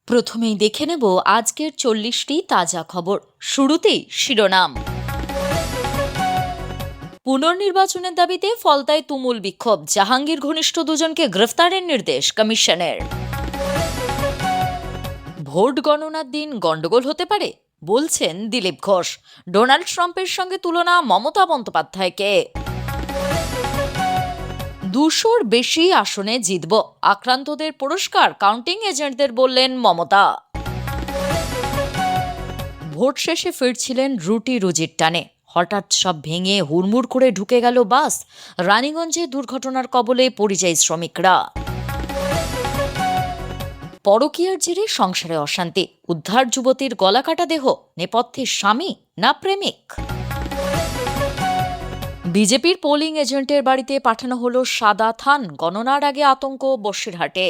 প্রথমেই দেখে নেব আজকের 40টি তাজা খবর। শুরুতেই শিরোনাম। পুনর্নির্বাচনের দাবিতে ফলতায় তুমুল বিক্ষোভ, জাহাঙ্গীর ঘনিষ্ঠ দুজনকে গ্রেফতারের নির্দেশ কমিশনের। ভোট গণনার দিন গন্ডগোল হতে পারে বলছেন দিলীপ ঘোষ। ডোনাল্ড ট্রাম্পের সঙ্গে তুলনা মমতা বন্দ্যোপাধ্যায়কে। 200-র বেশি আসনে জিতব, আক্রান্তদের পুরস্কার কাউন্টিং এজেন্টদের বললেন মমতা। ভোট শেষে ফিরছিলেন রুটি রুজির টানে, হঠাৎ সব ভেঙে হুড়মুড় করে ঢুকে গেল বাস। রানীগঞ্জে দুর্ঘটনার কবলে পরিযায়ী শ্রমিকরা। পরকীয়ার জেরে সংসারে অশান্তি, উদ্ধার যুবতীর গলাকাটা দেহ, নেপথ্যে স্বামী না প্রেমিক। বিজেপির পোলিং এজেন্টের বাড়িতে পাঠানো হলো সাদা থান, গণনার আগে আতঙ্ক বসিরহাটে।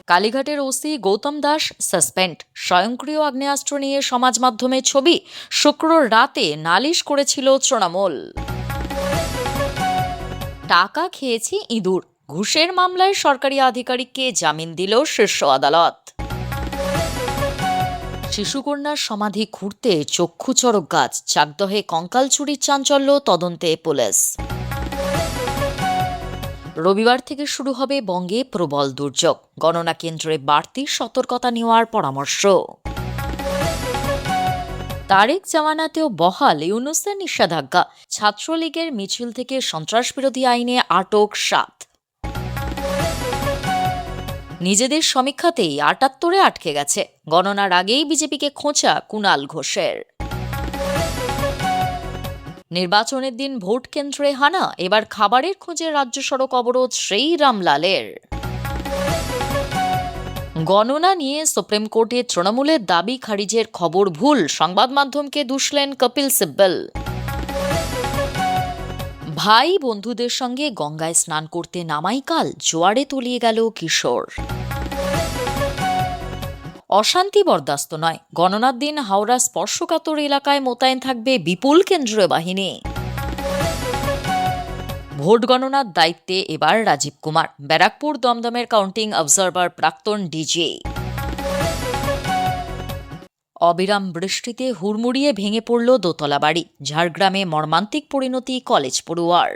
কালীঘাটের ওসি গৌতম দাস সাসপেন্ড, স্বয়ংক্রিয় আগ্নেয়াস্ত্র নিয়ে সমাজ মাধ্যমে ছবি। শুক্র রাতে নালিশ করেছিল তৃণমূল। টাকা খেয়েছি ইঁদুর, ঘুষের মামলায় সরকারি আধিকারিককে জামিন দিল শীর্ষ আদালত। শিশুকন্যার সমাধি খুঁড়তে চক্ষুচড়ক গাছ, চাকদহে কঙ্কাল চুরির চাঞ্চল্য, তদন্তে পুলিশ। রবিবার থেকে শুরু হবে বঙ্গে প্রবল দুর্যোগ, গণনা কেন্দ্রে বাড়তি সতর্কতা নেওয়ার পরামর্শ। তারেক জামানাতেও বহাল ইউনূসের নিষেধাজ্ঞা, ছাত্রলীগের মিছিল থেকে সন্ত্রাসবিরোধী আইনে আটক 7। নিজেদের সমীক্ষাতেই 78-এ আটকে গেছে, গণনার আগেই বিজেপিকে খোঁচা কুণাল ঘোষের। নির্বাচনের দিন ভোট কেন্দ্রে হানা, এবার খাবারের খোঁজে রাজ্য সড়ক অবরোধ শ্রীরামলালের। গণনা নিয়ে সুপ্রিম কোর্টে তৃণমূলের দাবি খারিজের খবর ভুল, সংবাদ মাধ্যমকে দুষলেন কপিল সিব্বল। ভাই বন্ধুদের সঙ্গে গঙ্গায় স্নান করতে নামাই কাল, জোয়ারে তলিয়ে গেল কিশোর। অশান্তি বরদাস্ত নয়, গণনার দিন হাওড়া স্পর্শকাতর এলাকায় মোতায়েন থাকবে বিপুল কেন্দ্রীয় বাহিনী। ভোট গণনার দায়িত্বে এবার রাজীব কুমার, ব্যারাকপুর দমদমের কাউন্টিং অবজারভার প্রাক্তন ডিজি। অবিরাম বৃষ্টিতে হুড়মুড়িয়ে ভেঙে পড়ল দোতলা বাড়ি, ঝাড়গ্রামে মর্মান্তিক পরিণতি কলেজ পড়ুয়ার।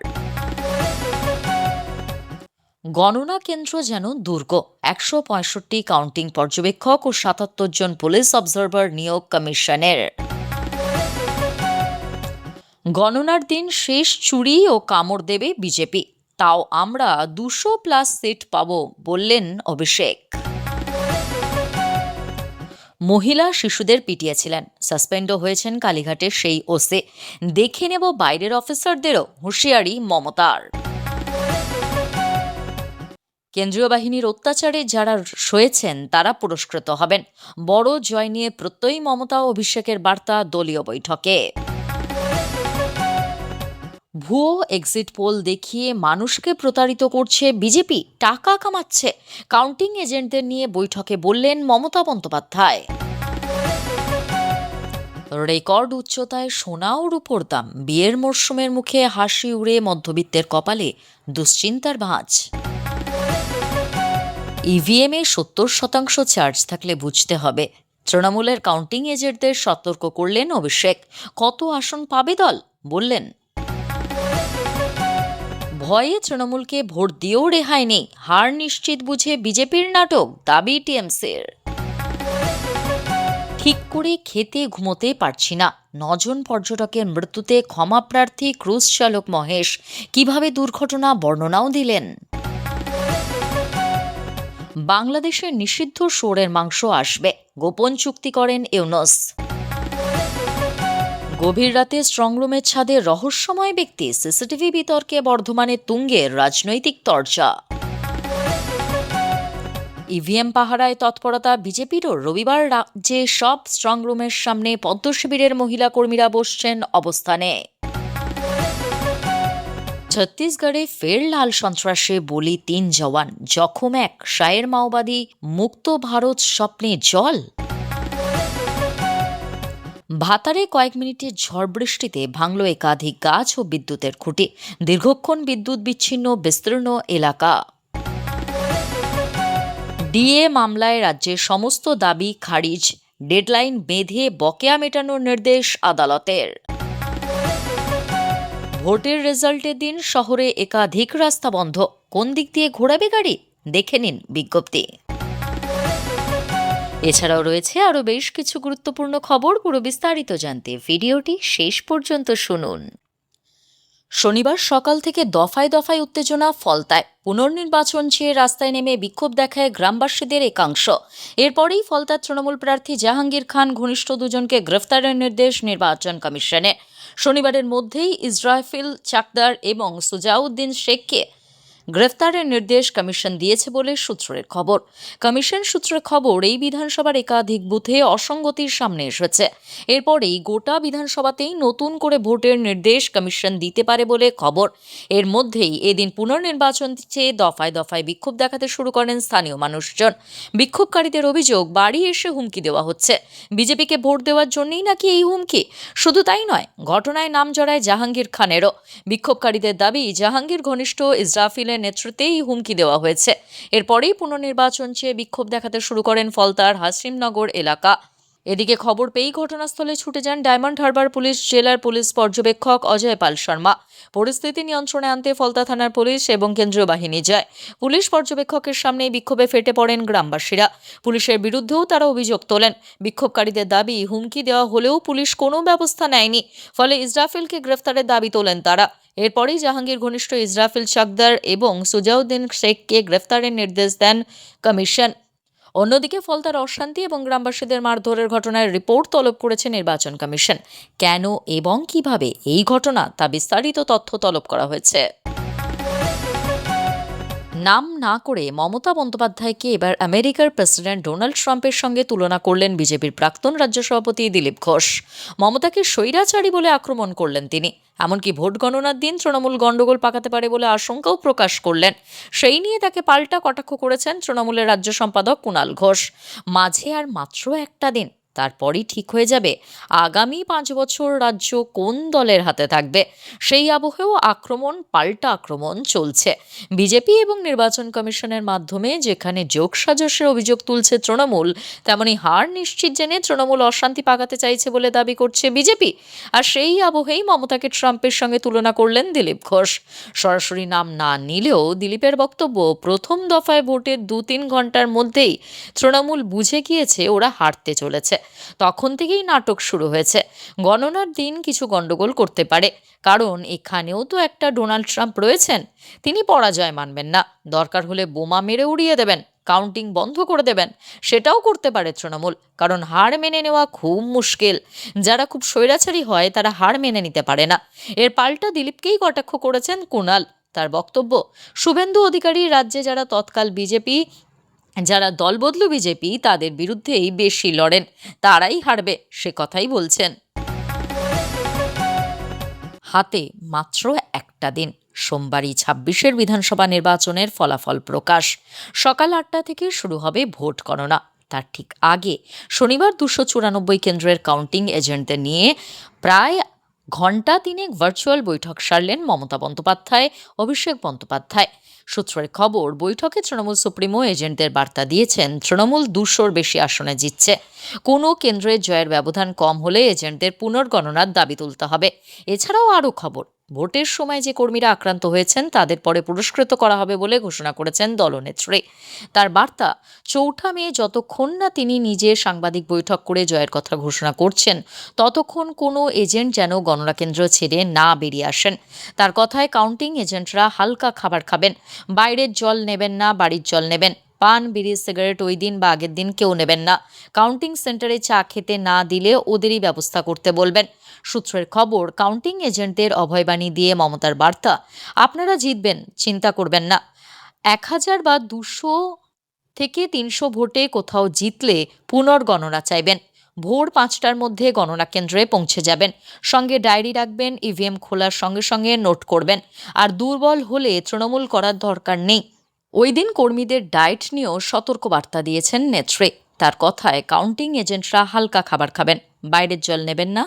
গণনা কেন্দ্র যেন দুর্গ, 165 কাউন্টিং পর্যবেক্ষক ও 77 জন পুলিশ অবজারভার নিয়োগ কমিশনের। গণনার দিন শেষ চুরি ও কামড় দেবে বিজেপি, তাও আমরা 200+ সিট পাব বললেন অভিষেক। মহিলা শিশুদের পিটিয়েছিলেন, সাসপেন্ডও হয়েছেন কালীঘাটের সেই ওসি। দেখে নেব বাইরের অফিসারদেরও, হুঁশিয়ারি মমতার। কেন্দ্রীয় বাহিনীর অত্যাচারে যারা সয়েছেন তারা পুরস্কৃত হবেন, বড় জয় নিয়ে প্রত্যয়ী মমতা ও অভিষেকের বার্তা দলীয় বৈঠকে। ভুয়ো এক্সিট পোল দেখিয়ে মানুষকে প্রতারিত করছে বিজেপি, টাকা কামাচ্ছে, কাউন্টিং এজেন্টদের নিয়ে বৈঠকে বললেন মমতা বন্দ্যোপাধ্যায়। রেকর্ড উচ্চতায় সোনা ও রূপোর দাম, বিয়ের মরশুমের মুখে হাসি উড়ে মধ্যবিত্তের কপালে দুশ্চিন্তার ভাঁজ। ইভিএমে 70% চার্জ থাকলে বুঝতে হবে। তৃণমূলের কাউন্টিং এজেন্টদের সতর্ক করলেন অভিষেক। কত আসন পাবে দল বললেন। ভয়ে তৃণমূলকে ভোট দিয়েও রেহাই নেই, হার নিশ্চিত বুঝে বিজেপির নাটক, দাবি টিএমসির। ঠিক করে খেতে ঘুমোতে পারছি না, 9 জন পর্যটকের মৃত্যুতে ক্ষমাপ্রার্থী ক্রুজ চালক মহেশ, কিভাবে দুর্ঘটনা বর্ণনাও দিলেন। বাংলাদেশের নিষিদ্ধ শুয়োরের মাংস আসবে, গোপন চুক্তি করেন ইউনূস। গভীর রাতে স্ট্রংরুমের ছাদে রহস্যময় ব্যক্তি, সিসিটিভি বিতর্কে বর্ধমানে তুঙ্গের রাজনৈতিক চর্চা। ইভিএম পাহারায় তৎপরতা বিজেপিরও, রবিবার রাজ্যে সব স্ট্রংরুমের সামনে পদ্ম শিবিরের মহিলা কর্মীরা বসছেন অবস্থানে। ছত্তিশগড়ে ফের লাল সন্ত্রাসে বলি 3 জওয়ান, জখম 1, সায়ের মাওবাদী, মুক্ত ভারত স্বপ্নে জল। ভাতারে কয়েক মিনিটের ঝড় বৃষ্টিতে ভাঙল একাধিক গাছ ও বিদ্যুতের খুঁটি, দীর্ঘক্ষণ বিদ্যুৎ বিচ্ছিন্ন বিস্তীর্ণ এলাকা। ডিএ মামলায় রাজ্যের সমস্ত দাবি খারিজ, ডেডলাইন বেঁধে বকেয়া মেটানোর নির্দেশ আদালতের। ভোটের রেজাল্টের দিন শহরে একাধিক রাস্তা বন্ধ, কোন দিক দিয়ে ঘোরাবে গাড়ি দেখে নিন বিজ্ঞপ্তি। এছাড়াও রয়েছে আরও বেশ কিছু গুরুত্বপূর্ণ খবর, পুরো বিস্তারিত জানতে ভিডিওটি শেষ পর্যন্ত শুনুন। শনিবার সকাল থেকে দফায় দফায় উত্তেজনা ফলতায়। পুনর্নির্বাচন চেয়ে রাস্তায় নেমে বিক্ষোভ দেখায় গ্রামবাসীদের একাংশ। এরপরেই ফলতার তৃণমূল প্রার্থী জাহাঙ্গীর খান ঘনিষ্ঠ দুজনকে গ্রেফতারের নির্দেশ নির্বাচন কমিশনের। শনিবারের মধ্যেই ইসরাফিল চাকদার এবং সুজাউদ্দিন শেখকে গ্রেফতারের নির্দেশ কমিশন দিয়েছে বলে সূত্রের খবর। কমিশন সূত্রের খবর, এই বিধানসভার একাধিক বুথে অসঙ্গতির সামনে এসেছে। এরপরেই গোটা বিধানসভাতেই নতুন করে ভোটের নির্দেশ কমিশন দিতে পারে বলে খবর। এর মধ্যেই এদিন পুনর্নির্বাচন চেয়ে দফায় দফায় বিক্ষোভ দেখাতে শুরু করেন স্থানীয় মানুষজন। বিক্ষোভকারীদের অভিযোগ, বাড়ি এসে হুমকি দেওয়া হচ্ছে। বিজেপিকে ভোট দেওয়ার জন্যই নাকি এই হুমকি। শুধু তাই নয়, ঘটনায় নাম জড়ায় জাহাঙ্গীর খানেরও। বিক্ষোভকারীদের দাবি, জাহাঙ্গীর ঘনিষ্ঠ ইসরাফিলের নেতৃত্বেই হুমকি দেওয়া হয়েছে। এরপরেই পুনর্নির্বাচন চেয়ে বিক্ষোভ দেখাতে শুরু করেন ফলতার হাসিমনগর এলাকা। এদিকে খবর পেয়েই ঘটনাস্থলে ছুটে যান ডায়মন্ড হারবার পুলিশ জেলার পুলিশ পর্যবেক্ষক অজয় পাল শর্মা। পরিস্থিতি নিয়ন্ত্রণে আনতে ফলতা থানার পুলিশ এবং কেন্দ্রীয় বাহিনী যায়। পুলিশ পর্যবেক্ষকের সামনেই বিক্ষোভে ফেটে পড়েন গ্রামবাসীরা। পুলিশের বিরুদ্ধেও তারা অভিযোগ তোলেন। বিক্ষোভকারীদের দাবি, হুমকি দেওয়া হলেও পুলিশ কোনো ব্যবস্থা নেয়নি, ফলে ইসরাফিলকে গ্রেফতারের দাবি তোলেন তারা। এরপরেই জাহাঙ্গীর ঘনিষ্ঠ ইসরাফিল চাকদার এবং সুজাউদ্দিন শেখকে গ্রেফতারের নির্দেশ দেন কমিশন। অন্যদিকে ফলতার অশান্তি এবং গ্রামবাসীদের মারধরের ঘটনার রিপোর্ট তলব করেছে নির্বাচন কমিশন। কেন এবং কিভাবে এই ঘটনা, তা বিস্তারিত তথ্য তলব করা হয়েছে। নাম না করে মমতা বন্দ্যোপাধ্যায়কে এবার আমেরিকার প্রেসিডেন্ট ডোনাল্ড ট্রাম্পের সঙ্গে তুলনা করলেন বিজেপির প্রাক্তন রাজ্য সভাপতি দিলীপ ঘোষ। মমতাকে স্বৈরাচারী বলে আক্রমণ করলেন তিনি। এমনকি ভোট গণনার দিন তৃণমূল গণ্ডগোল পাকাতে পারে বলে আশঙ্কাও প্রকাশ করলেন। সেই নিয়ে তাকে পাল্টা কটাক্ষ করেছেন তৃণমূলের রাজ্য সম্পাদক কুণাল ঘোষ। মাঝে আর মাত্র একটা দিন, তারপরই ঠিক হয়ে যাবে আগামী 5 বছর রাজ্য কোন দলের হাতে থাকবে। সেই আবহেও পাল্টা আক্রমণ চলছে। বিজেপি এবং নির্বাচন কমিশনের মাধ্যমে যেখানে যোগসাজশের অভিযোগ তুলছে তৃণমূল, তেমনি হার নিশ্চিত জেনে তৃণমূল অশান্তি পাকাতে চাইছে বলে দাবি করছে বিজেপি। আর সেই আবহেই মমতাকে ট্রাম্পের সঙ্গে তুলনা করলেন দিলীপ ঘোষ। সরাসরি নাম না নিলেও দিলীপের বক্তব্য, প্রথম দফায় ভোটের 2-3 ঘন্টার মধ্যেই তৃণমূল বুঝে গিয়েছে ওরা হারতে চলেছে। তখন থেকেই নাটক শুরু হয়েছে। গণনার দিন কিছু গন্ডগোল করতে পারে, কারণ এখানেও তো একটা ডোনাল্ড ট্রাম্প রয়েছেন। তিনি পরাজয় মানবেন না, দরকার হলে বোমা মেরে উড়িয়ে দেবেন, কাউন্টিং বন্ধ করে দেবেন। সেটাও করতে পারে তৃণমূল, কারণ হার মেনে নেওয়া খুব মুশকিল। যারা খুব স্বৈরাচারী হয় তারা হার মেনে নিতে পারে না। এর পাল্টা দিলীপকেই কটাক্ষ করেছেন কুণাল। তার বক্তব্য, শুভেন্দু অধিকারী রাজ্যে যারা তৎকাল বিজেপি, যারা দলবদলু বিজেপি, তাদের বিরুদ্ধেই বেশি লড়েন, তারাই হারবে, সে কথাই বলছেন। হাতে মাত্র একটা দিন, সোমবারই 26-এর বিধানসভা নির্বাচনের ফলাফল প্রকাশ। সকাল 8টা থেকে শুরু হবে ভোট গণনা। তার ঠিক আগে শনিবার 294 কেন্দ্রের কাউন্টিং এজেন্টদের নিয়ে প্রায় ঘণ্টা 3 ভার্চুয়াল বৈঠক সারলেন মমতা বন্দ্যোপাধ্যায়, অভিষেক বন্দ্যোপাধ্যায়। সূত্রের খবর, বৈঠকে তৃণমূল সুপ্রিমো এজেন্টদের বার্তা দিয়েছেন তৃণমূল 200-র বেশি আসনে জিতছে। কোনো কেন্দ্রের জয়ের ব্যবধান কম হলে এজেন্টদের পুনর্গণনার দাবি তুলতে হবে। এছাড়াও আরও খবর, ভোটের সময় যে কর্মীরা আক্রান্ত হয়েছেন তাদের পরে পুরস্কৃত করা হবে বলে ঘোষণা করেছেন দলনেত্রী। তার বার্তা, 4 মে যতক্ষণ না তিনি নিজে সাংবাদিক বৈঠক করে জয়ের কথা ঘোষণা করছেন, ততক্ষণ কোনো এজেন্ট যেন গণনা কেন্দ্র ছেড়ে না বেরিয়ে আসেন। তার কথায়, কাউন্টিং এজেন্টরা হালকা খাবার খাবেন, বাইরের জল নেবেন না, বাড়ির জল নেবেন। পান, বিড়ি, সিগারেট ওই দিন বা আগের দিন কেউ নেবেন না। কাউন্টিং সেন্টারে চা খেতে না দিলে ওদেরই ব্যবস্থা করতে বলবেন। সূত্রের খবর, কাউন্টিং এজেন্টদের অভয়বাণী দিয়ে মমতার বার্তা, আপনারা জিতবেন, চিন্তা করবেন না। 1000 বা 200 থেকে 300 ভোটে কোথাও জিতলে পুনর্গণনা চাইবেন। ভোর 5টার মধ্যে গণনা কেন্দ্রে পৌঁছে যাবেন। সঙ্গে ডায়েরি রাখবেন, ইভিএম খোলার সঙ্গে সঙ্গে নোট করবেন। আর দুর্বল হলে তৃণমূল করার দরকার নেই। ওই দিন কর্মীদের ডায়েট নিয়েও সতর্কবার্তা দিয়েছেন নেত্রী। তার কথায়, কাউন্টিং এজেন্টরা হালকা খাবার খাবেন, বাইরের জল নেবেন না,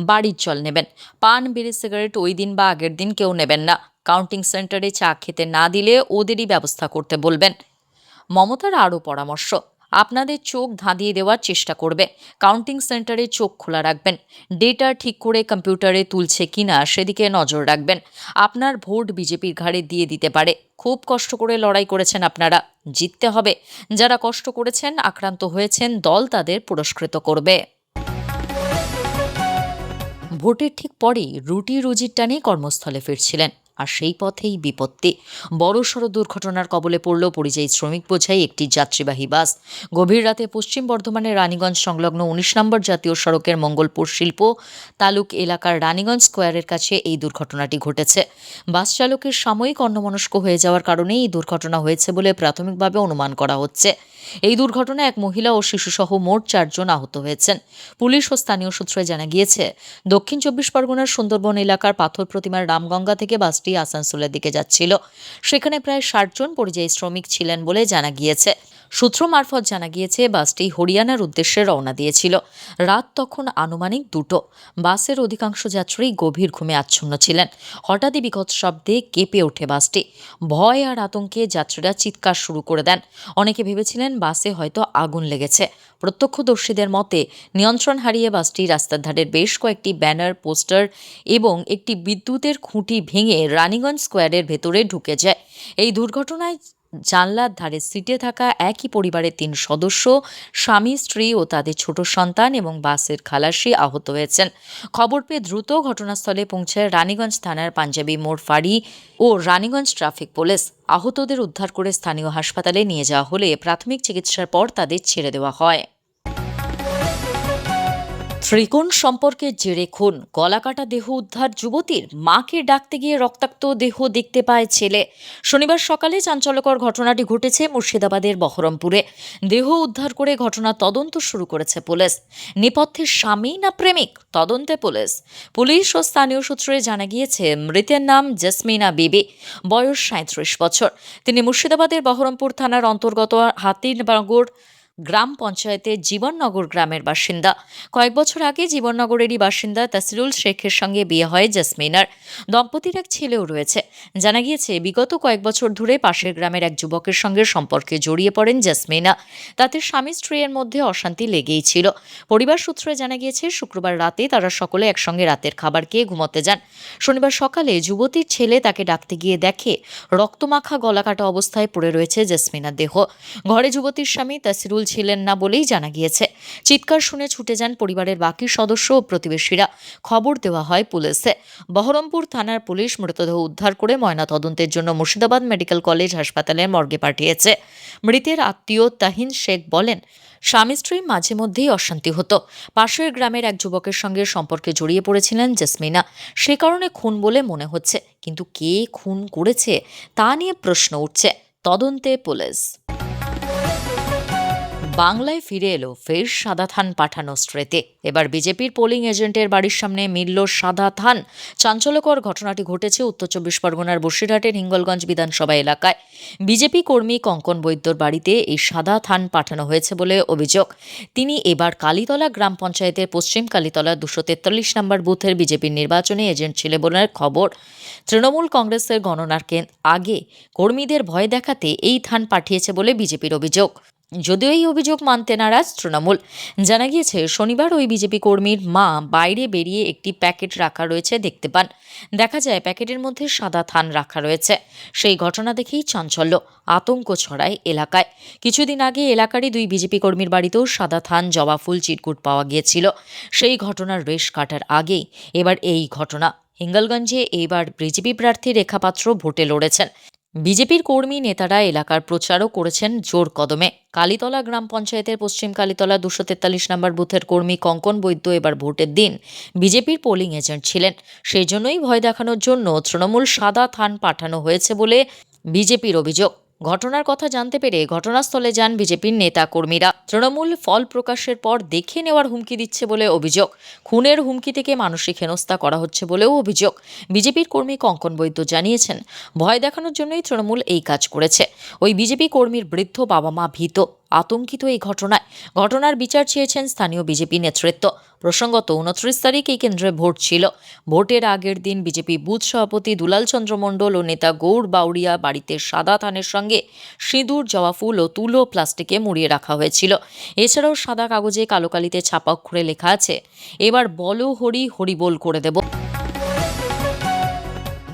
বাড়ির জল নেবেন। পান, বিড়ি, সিগারেট ওই দিন বা আগের দিন কেউ নেবেন না। কাউন্টিং সেন্টারে চা খেতে না দিলে ওদেরই ব্যবস্থা করতে বলবেন। মমতার আরও পরামর্শ, আপনাদের চোখ ধাঁধিয়ে দেওয়ার চেষ্টা করবে, কাউন্টিং সেন্টারে চোখ খোলা রাখবেন, ডেটা ঠিক করে কম্পিউটারে তুলছে কিনা সেদিকে নজর রাখবেন। আপনার ভোট বিজেপির ঘাড়ে দিয়ে দিতে পারে। খুব কষ্ট করে লড়াই করেছেন আপনারা, জিততে হবে। যারা কষ্ট করেছেন, আক্রান্ত হয়েছেন, দল তাদের পুরস্কৃত করবে। ভোটের ঠিক পরেই রুটি রুজির টানে কর্মস্থলে ফিরছিলেন, আর সেই পথেই বিপত্তি। বড়সড় দুর্ঘটনার কবলে পড়ল পরিযায়ী শ্রমিক বোঝাই একটি যাত্রীবাহী বাস। গভীর রাতে পশ্চিম বর্ধমানের রানীগঞ্জ সংলগ্ন ১৯ নম্বর জাতীয় সড়কের মঙ্গলপুর শিল্প তালুক এলাকার রানীগঞ্জ স্কোয়ারের কাছে এই দুর্ঘটনাটি ঘটেছে। বাস চালকের সাময়িক অন্যমনস্ক হয়ে যাওয়ার কারণে এই দুর্ঘটনা হয়েছে বলে প্রাথমিকভাবে অনুমান করা হচ্ছে। এই দুর্ঘটনায় এক মহিলা ও শিশুসহ মোট ৪ জন আহত হয়েছেন। পুলিশ ও স্থানীয় সূত্রে জানা গিয়েছে, দক্ষিণ ২৪ পরগনার সুন্দরবন এলাকার পাথর প্রতিমার রামগঙ্গা থেকে বাসটি আসানসোলের দিকে যাচ্ছিল। সেখানে প্রায় ৬০ জন পরিযায়ী শ্রমিক ছিলেন বলে জানা গিয়েছে। সূত্র মারফত জানা গিয়েছে, বাসটি হরিয়ানার উদ্দেশ্যে রওনা দিয়েছিল। রাত তখন আনুমানিক ২টো। বাসের অধিকাংশ যাত্রী গভীর ঘুমে আচ্ছন্ন ছিলেন। হঠাৎই বিকট শব্দে কেঁপে ওঠে বাসটি। ভয় আর আতঙ্কে যাত্রীরা চিৎকার শুরু করে দেন। অনেকে ভেবেছিলেন বাসে হয়তো আগুন লেগেছে। প্রত্যক্ষদর্শীদের মতে, নিয়ন্ত্রণ হারিয়ে বাসটি রাস্তার ধারের বেশ কয়েকটি ব্যানার, পোস্টার এবং একটি বিদ্যুতের খুঁটি ভেঙে রানীগঞ্জ স্কোয়ারের ভেতরে ঢুকে যায়। এই দুর্ঘটনায় জানলার ধারে সিটে থাকা একই পরিবারের ৩ সদস্য, স্বামী, স্ত্রী ও তাদের ছোট সন্তান এবং বাসের খালাসি আহত হয়েছেন। খবর পেয়ে দ্রুত ঘটনাস্থলে পৌঁছায় রানীগঞ্জ থানার পাঞ্জাবি মোড় ফাঁড়ি ও রানীগঞ্জ ট্রাফিক পুলিশ। আহতদের উদ্ধার করে স্থানীয় হাসপাতালে নিয়ে যাওয়া হলে প্রাথমিক চিকিৎসার পর তাদের ছেড়ে দেওয়া হয়। ত্রিকোণ সম্পর্কের জেরে খুন, গলাকাটা দেহ উদ্ধার যুবতীর, মাকে ডাকতে গিয়ে রক্তাক্ত দেহ দেখতে পায় ছেলে। শনিবার সকালে চাঞ্চল্যকর ঘটনাটি ঘটেছে মুর্শিদাবাদের বহরমপুরে। দেহ উদ্ধার করে ঘটনা তদন্ত শুরু করেছে পুলিশ। নেপথ্যের স্বামী না প্রেমিক, তদন্তে পুলিশ। পুলিশ ও স্থানীয় সূত্রে জানা গিয়েছে, মৃতের নাম জেসমিনা বিবি, বয়স ৩৭ বছর। তিনি মুর্শিদাবাদের বহরমপুর থানার অন্তর্গত হাতিনগর গ্রাম পঞ্চায়েতের জীবননগর গ্রামের বাসিন্দা। কয়েক বছর আগে জীবননগরেরই বাসিন্দা তাসিরুল শেখের সঙ্গে বিয়ে হয় জেসমিনার। দম্পতির এক ছেলেও রয়েছে। জানা গিয়েছে, বিগত কয়েক বছর ধরে পাশের গ্রামের এক যুবকের সঙ্গে সম্পর্কে জড়িয়ে পড়েন জেসমিনা। তাতে স্বামী স্ত্রীর মধ্যে অশান্তি লেগেই ছিল। পরিবার সূত্রে জানা গিয়েছে, শুক্রবার রাতে তারা সকলে একসঙ্গে রাতের খাবার খেয়ে ঘুমোতে যান। শনিবার সকালে যুবতীর ছেলে তাকে ডাকতে গিয়ে দেখে রক্তমাখা গলাকাটা অবস্থায় পড়ে রয়েছে জেসমিনার দেহ। ঘরে যুবতীর স্বামী তাসিরুল ছিলেন না বলেই জানা গিয়েছে। চিৎকার শুনে ছুটে যান পরিবারের বাকি সদস্য ও প্রতিবেশীরা। খবর দেওয়া হয় পুলিশে। বহরমপুর থানার পুলিশ মৃতদেহ উদ্ধার করে ময়নাতদন্তের জন্য মুর্শিদাবাদ মেডিকেল কলেজ হাসপাতালের মর্গে পাঠিয়েছে। মৃতের আত্মীয় তাহিন শেখ বলেন, স্বামী স্ত্রী মাঝে মধ্যেই অশান্তি হতো। পাশের গ্রামের এক যুবকের সঙ্গে সম্পর্কে জড়িয়ে পড়েছিলেন জেসমিনা। সে কারণে খুন বলে মনে হচ্ছে, কিন্তু কে খুন করেছে তা নিয়ে প্রশ্ন উঠছে। তদন্তে পুলিশ। বাংলায় ফিরে এলো ফের সাদা থান পাঠানো স্মৃতি। এবার বিজেপির পোলিং এজেন্টের বাড়ির সামনে মিলল সাদা থান। চাঞ্চল্যকর ঘটনাটি ঘটেছে উত্তর ২৪ পরগনার বসিরহাটের হিঙ্গলগঞ্জ বিধানসভা এলাকায়। বিজেপি কর্মী কঙ্কন বৈদ্যর বাড়িতে এই সাদা থান পাঠানো হয়েছে বলে অভিযোগ। তিনি এবার কালীতলা গ্রাম পঞ্চায়েতের পশ্চিম কালীতলা ২৪৩ নম্বর বুথের বিজেপির নির্বাচনী এজেন্ট ছিলেন বলে খবর। তৃণমূল কংগ্রেসের গণনার আগে কর্মীদের ভয় দেখাতে এই থান পাঠিয়েছে বলে বিজেপির অভিযোগ। যদিও এই অভিযোগ মানতে নারাজ তৃণমূল। জানা গিয়েছে, শনিবার ওই বিজেপি কর্মীর মা বাইরে বেরিয়ে একটি প্যাকেট রাখা রয়েছে দেখতে পান। দেখা যায় প্যাকেটের মধ্যে সাদা থান রাখা রয়েছে। সেই ঘটনা দেখেই চাঞ্চল্য, আতঙ্ক ছড়ায় এলাকায়। কিছুদিন আগে এলাকারই ২ বিজেপি কর্মীর বাড়িতেও সাদা থান, জবা ফুল, চিরকুট পাওয়া গিয়েছিল। সেই ঘটনার রেশ কাটার আগেই এবার এই ঘটনা। হিঙ্গলগঞ্জে এইবার বিজেপি প্রার্থী রেখা পাত্র ভোটে লড়েছেন। বিজেপির কর্মী নেতারা এলাকার প্রচারও করেছেন জোর কদমে। কালীতলা গ্রাম পঞ্চায়েতের পশ্চিম কালীতলা ২৪৩ নম্বর বুথের কর্মী কঙ্কন বৈদ্য এবার ভোটের দিন বিজেপির পোলিং এজেন্ট ছিলেন। সেই জন্যই ভয় দেখানোর জন্য তৃণমূল সাদা থান পাঠানো হয়েছে বলে বিজেপির অভিযোগ। ঘটনার কথা জানতে পেরে ঘটনাস্থলে যান বিজেপির নেতা কর্মীরা। তৃণমূল ফল প্রকাশের পর দেখে নেওয়ার হুমকি দিচ্ছে বলে অভিযোগ। খুনের হুমকি থেকে মানসিক হেনস্থা করা হচ্ছে বলেও অভিযোগ। বিজেপির কর্মী কঙ্কন বৈদ্য জানিয়েছেন, ভয় দেখানোর জন্যই তৃণমূল এই কাজ করেছে। ওই বিজেপি কর্মীর বৃদ্ধ বাবা মা ভীত, আতঙ্কিত এই ঘটনার বিচার চেয়েছেন স্থানীয় বিজেপি নেতৃত্ব। প্রসঙ্গত ২৯ তারিখ এই কেন্দ্রে ভোট ছিল। ভোটের আগের দিন বিজেপি বুথ সভাপতি দুলাল চন্দ্র মণ্ডল ও নেতা গৌর বাউরিয়া বাড়িতে সাদা থানের সঙ্গে সঙ্গে সিঁদুর, জবা ফুল ও তুলো প্লাস্টিকে মুড়িয়ে রাখা হয়েছিল। এছাড়াও সাদা কাগজে কালো কালিতে ছাপা অক্ষরে লেখা আছে, এবার বলো হরি হরি বল করে দেব।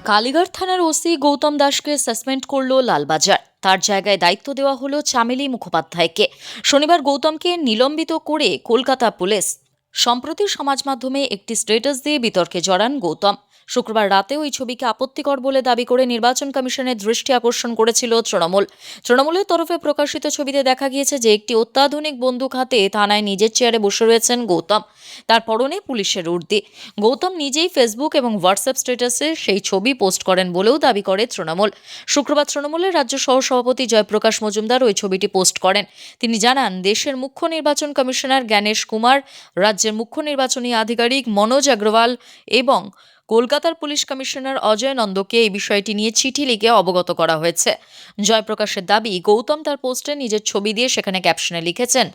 কালীঘাট থানার ওসি গৌতম দাসকে সাসপেন্ড করলো লালবাজার। তার জায়গায় দায়িত্ব দেওয়া হলো চামেলি মুখোপাধ্যায়কে। শনিবার গৌতমকে নিলম্বিত করে কলকাতা পুলিশ। সম্প্রতি সমাজ মাধ্যমে একটি স্ট্যাটাস দিয়ে বিতর্কে জড়ান গৌতম। শুক্রবার রাতে ওই ছবিকে আপত্তিকর বলে দাবি করে নির্বাচন কমিশনের দৃষ্টি আকর্ষণ করেছিল তৃণমূলের তরফে প্রকাশিত ছবিতে দেখা গিয়েছে যে একটি অত্যাধুনিক বন্দুক হাতে থানায় নিজের চেয়ারে বসে রয়েছেন গৌতম। তার পরনে পুলিশের উর্দি। গৌতম নিজেই ফেসবুক এবং হোয়াটসঅ্যাপ স্ট্যাটাসে সেই ছবি পোস্ট করেন বলেও দাবি করে তৃণমূল। শুক্রবার তৃণমূলের রাজ্য সহসভাপতি জয়প্রকাশ মজুমদার ওই ছবিটি পোস্ট করেন। তিনি জানান, দেশের মুখ্য নির্বাচন কমিশনার জ্ঞানেশ কুমার, রাজ্যের মুখ্য নির্বাচনী আধিকারিক মনোজ আগরওয়াল এবং কলকাতার পুলিশ কমিশনার অজয় নন্দকে এই বিষয়টি নিয়ে চিঠি লিখে অবগত করা হয়েছে। জয়প্রকাশের দাবি, গৌতম তার পোস্টে নিজের ছবি দিয়ে সেখানে ক্যাপশনে লিখেছেন,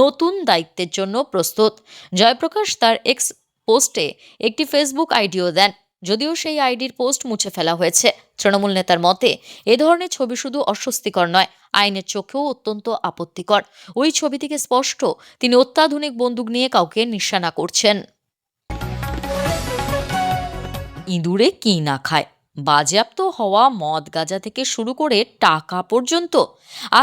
নতুন দায়িত্বের জন্য প্রস্তুত। জয়প্রকাশ তার এক্স পোস্টে একটি ফেসবুক আইডিও দেন, যদিও সেই আইডির পোস্ট মুছে ফেলা হয়েছে। তৃণমূল নেতার মতে, এ ধরনের ছবি শুধু অস্বস্তিকর নয়, আইনের চোখেও অত্যন্ত আপত্তিকর। ওই ছবি থেকে স্পষ্ট তিনি অত্যাধুনিক বন্দুক নিয়ে কাউকে নিশানা করছেন। ইঁদুরে কি না খায়, বাজেয়াপ্ত হওয়া মদ গাঁজা থেকে শুরু করে টাকা পর্যন্ত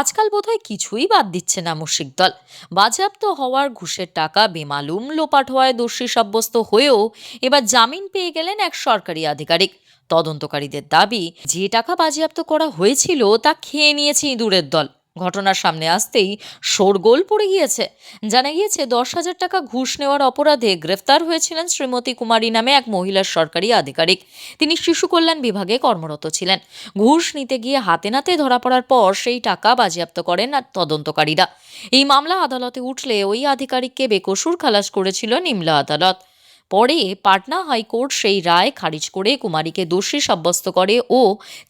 আজকাল বোধহয় কিছুই বাদ দিচ্ছে না মুশিক দল। বাজেয়াপ্ত হওয়ার ঘুষের টাকা বেমালুম লোপাট হওয়ায় দোষী সাব্যস্ত হয়েও এবার জামিন পেয়ে গেলেন এক সরকারি আধিকারিক। তদন্তকারীদের দাবি, যে টাকা বাজেয়াপ্ত করা হয়েছিল তা খেয়ে নিয়েছে ইঁদুরের দল। ঘটনার সামনে আসতেই শোরগোল পড়ে গিয়েছে। জানা গিয়েছে, 10,000 টাকা ঘুষ নেওয়ার অপরাধে গ্রেফতার হয়েছিলেন শ্রীমতী কুমারী নামে এক মহিলার সরকারি আধিকারিক। তিনি শিশু কল্যাণ বিভাগে কর্মরত ছিলেন। ঘুষ নিতে গিয়ে হাতে নাতে ধরা পড়ার পর সেই টাকা বাজেয়াপ্ত করেন তদন্তকারীরা। এই মামলা আদালতে উঠলে ওই আধিকারিককে বেকসুর খালাস করেছিল নিমলা আদালত। পরে পাটনা হাইকোর্ট সেই রায় খারিজ করে কুমারীকে দোষী সাব্যস্ত করে ও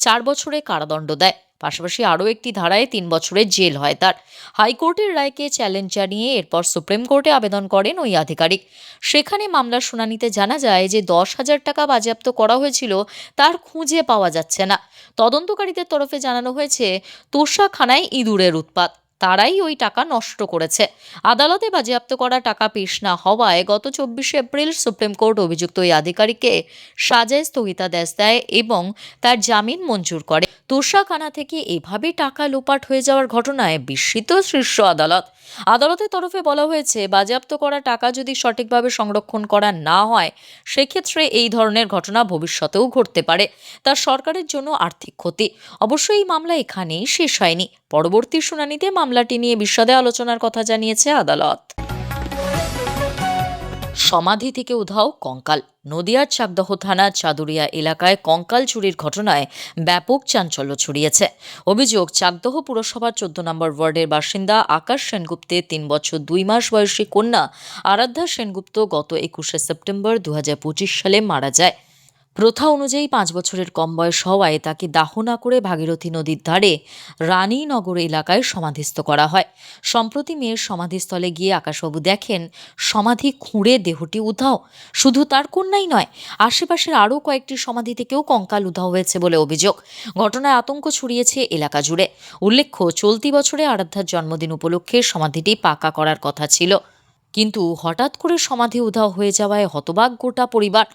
4 বছরের কারাদণ্ড দেয়। পাশাপাশি আরও একটি ধারায় 3 বছরের জেল হয় তার। হাইকোর্টের রায়কে চ্যালেঞ্জ জানিয়ে এরপর সুপ্রিম কোর্টে আবেদন করেন ওই আধিকারিক। সেখানে মামলার শুনানিতে জানা যায় যে 10,000 টাকা বাজেয়াপ্ত করা হয়েছিল তার খুঁজে পাওয়া যাচ্ছে না। তদন্তকারীদের তরফে জানানো হয়েছে, তোষাখানায় ইঁদুরের উৎপাত, তারাই ওই টাকা নষ্ট করেছে। আদালতে বাজেয়াপ্ত করা টাকা পেশ না হওয়ায় গত 24 এপ্রিল সুপ্রিম কোর্ট অভিযুক্ত ওই আধিকারিককে সাজায় স্থগিতাদেশ দেয় এবং তার জামিন মঞ্জুর করে। তোষাখানা থেকে এভাবে টাকা লোপাট হয়ে যাওয়ার ঘটনায় বিস্মিত শীর্ষ আদালত। আদালতের তরফে বলা হয়েছে, বাজেয়াপ্ত করা টাকা যদি সঠিকভাবে সংরক্ষণ করা না হয়, সেক্ষেত্রে এই ধরনের ঘটনা ভবিষ্যতেও ঘটতে পারে। তার সরকারের জন্য আর্থিক ক্ষতি। অবশ্যই এই মামলা এখানেই শেষ হয়নি। পরবর্তী শুনানিতে মামলাটি নিয়ে বিশদে আলোচনার কথা জানিয়েছে আদালত। সমাধি থেকে উধাও কঙ্কাল। নদিয়ার চাকদহ থানার চাদুরিয়া এলাকায় কঙ্কাল চুরির ঘটনায় ব্যাপক চাঞ্চল্য ছড়িয়েছে। অভিযোগ, চাকদহ পুরসভার 14 নম্বর ওয়ার্ডের বাসিন্দা আকাশ সেনগুপ্তের 3 বছর 2 মাস বয়সী কন্যা আরাধ্যা সেনগুপ্ত গত 21শে সেপ্টেম্বর 2025 সালে মারা যায়। প্রথা অনুযায়ী 5 বছরের কম বয়স হওয়ায় তাকে দাহ না করে ভাগীরথী নদীর ধারে রানীনগর এলাকায় সমাধিস্থ করা হয়। সম্প্রতি মেয়ের সমাধিস্থলে গিয়ে আকাশবাবু দেখেন সমাধি খুঁড়ে দেহটি উধাও। শুধু তার কন্যাই নয়, আশেপাশের আরও কয়েকটি সমাধি থেকেও কঙ্কাল উধাও হয়েছে বলে অভিযোগ। ঘটনায় আতঙ্ক ছড়িয়েছে এলাকা জুড়ে। উল্লেখ্য, চলতি বছরে আরাধ্যার জন্মদিন উপলক্ষে সমাধিটি পাকা করার কথা ছিল, কিন্তু হঠাৎ করে সমাধি উধাও হয়ে যাওয়ায় হতবাক গোটা পরিবার।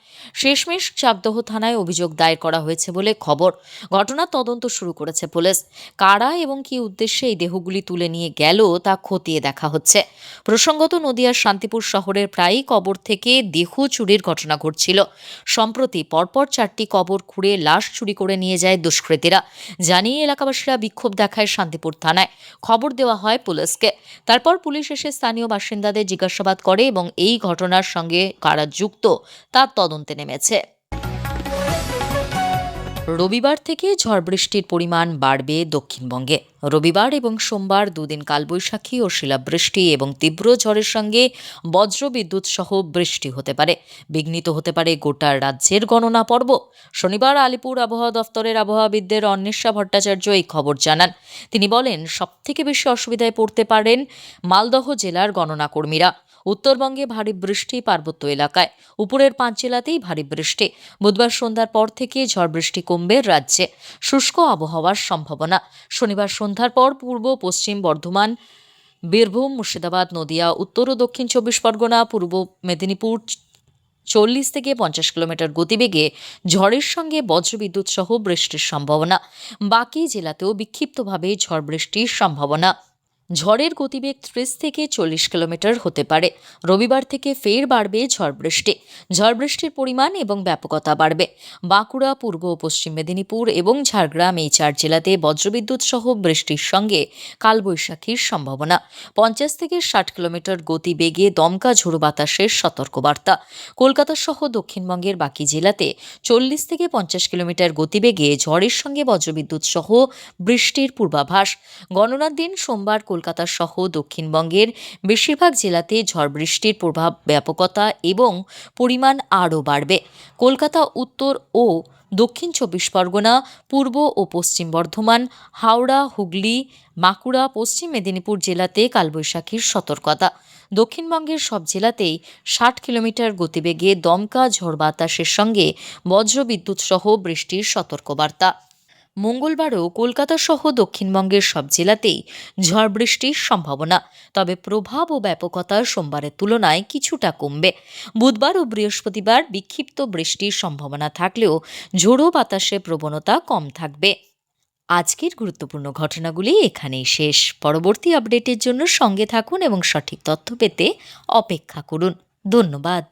শেষমেশ চাকদহ থানায় অভিযোগ দায়ের করা হয়েছে বলে খবর। ঘটনার তদন্ত শুরু করেছে পুলিশ। কারা এবং কী উদ্দেশ্যে এই দেহগুলি তুলে নিয়ে গেল তা খতিয়ে দেখা হচ্ছে। প্রসঙ্গত, নদিয়ার শান্তিপুর শহরের প্রায়ই কবর থেকে দেহ চুরির ঘটনা ঘটছিল। সম্প্রতি পরপর 4টি কবর খুঁড়ে লাশ চুরি করে নিয়ে যায় দুষ্কৃতীরা। জানিয়ে এলাকাবাসীরা বিক্ষোভ দেখায় শান্তিপুর থানায়। খবর দেওয়া হয় পুলিশকে। তারপর পুলিশ এসে স্থানীয় বাসিন্দাদের জিজ্ঞাসাবাদ করে এবং এই ঘটনার সঙ্গে কারা যুক্ত তার তদন্তে নেমেছে। রবিবার থেকে ঝড় বৃষ্টির পরিমাণ বাড়বে দক্ষিণবঙ্গে। রবিবার এবং সোমবার দুদিন কালবৈশাখী ও শিলাবৃষ্টি এবং তীব্র ঝড়ের সঙ্গে বজ্রবিদ্যুৎ সহ বৃষ্টি হতে পারে। বিঘ্নিত হতে পারে গোটা রাজ্যের গণনা পর্ব। শনিবার আলিপুর আবহাওয়া দফতরের আবহাওয়াবিদদের অন্বেষা ভট্টাচার্য এই খবর জানান। তিনি বলেন, সবথেকে বেশি অসুবিধায় পড়তে পারেন মালদহ জেলার গণনা কর্মীরা। উত্তরবঙ্গে ভারী বৃষ্টি পার্বত্য এলাকায়, উপরের 5 জেলাতেই ভারী বৃষ্টি। বুধবার সন্ধ্যার পর থেকে ঝড় বৃষ্টি কমবে রাজ্যে। শুষ্ক আবহাওয়ার সম্ভাবনা। শনিবার সন্ধ্যার পর পূর্ব পশ্চিম বর্ধমান, বীরভূম, মুর্শিদাবাদ, নদিয়া, উত্তর ও দক্ষিণ 24 পরগনা, পূর্ব মেদিনীপুর 40 থেকে 50 কিলোমিটার গতিবেগে ঝড়ের সঙ্গে বজ্রবিদ্যুৎ সহ বৃষ্টির সম্ভাবনা। বাকি জেলাতেও বিক্ষিপ্তভাবে ঝড় বৃষ্টির সম্ভাবনা। ঝড়ের গতিবেগ 30 থেকে 40 কিলোমিটার হতে পারে। রবিবার থেকে ফের বাড়বে ঝড় বৃষ্টি। ঝড় বৃষ্টির পরিমাণ এবং ব্যাপকতা বাড়বে। বাঁকুড়া, পূর্ব ও পশ্চিম মেদিনীপুর এবং ঝাড়গ্রাম এই 4 জেলাতে বজ্রবিদ্যুৎ সহ বৃষ্টির সঙ্গে কালবৈশাখীর সম্ভাবনা। 50 থেকে 60 কিলোমিটার গতিবেগে দমকা ঝোড়ো বাতাসের সতর্কবার্তা। কলকাতা সহ দক্ষিণবঙ্গের বাকি জেলাতে 40 থেকে 50 কিলোমিটার গতিবেগে ঝড়ের সঙ্গে বজ্রবিদ্যুৎ সহ বৃষ্টির পূর্বাভাস। গণনার দিন সোমবার কলকাতা সহ দক্ষিণবঙ্গের বেশিরভাগ জেলাতে ঝড় বৃষ্টির প্রভাব, ব্যাপকতা এবং পরিমাণ আরও বাড়বে। কলকাতা, উত্তর ও দক্ষিণ 24 পরগনা, পূর্ব ও পশ্চিম বর্ধমান, হাওড়া, হুগলি, বাঁকুড়া, পশ্চিম মেদিনীপুর জেলাতে কালবৈশাখীর সতর্কতা। দক্ষিণবঙ্গের সব জেলাতেই 60 কিলোমিটার গতিবেগে দমকা ঝড় বাতাসের সঙ্গে বজ্রবিদ্যুৎ সহ বৃষ্টির সতর্কবার্তা। মঙ্গলবারও কলকাতা সহ দক্ষিণবঙ্গের সব জেলাতেই ঝড় বৃষ্টির সম্ভাবনা, তবে প্রভাব ও ব্যাপকতা সোমবারের তুলনায় কিছুটা কমবে। বুধবার ও বৃহস্পতিবার বিক্ষিপ্ত বৃষ্টির সম্ভাবনা থাকলেও ঝোড়ো বাতাসের প্রবণতা কম থাকবে। আজকের গুরুত্বপূর্ণ ঘটনাগুলি এখানেই শেষ। পরবর্তী আপডেটের জন্য সঙ্গে থাকুন এবং সঠিক তথ্য পেতে অপেক্ষা করুন। ধন্যবাদ।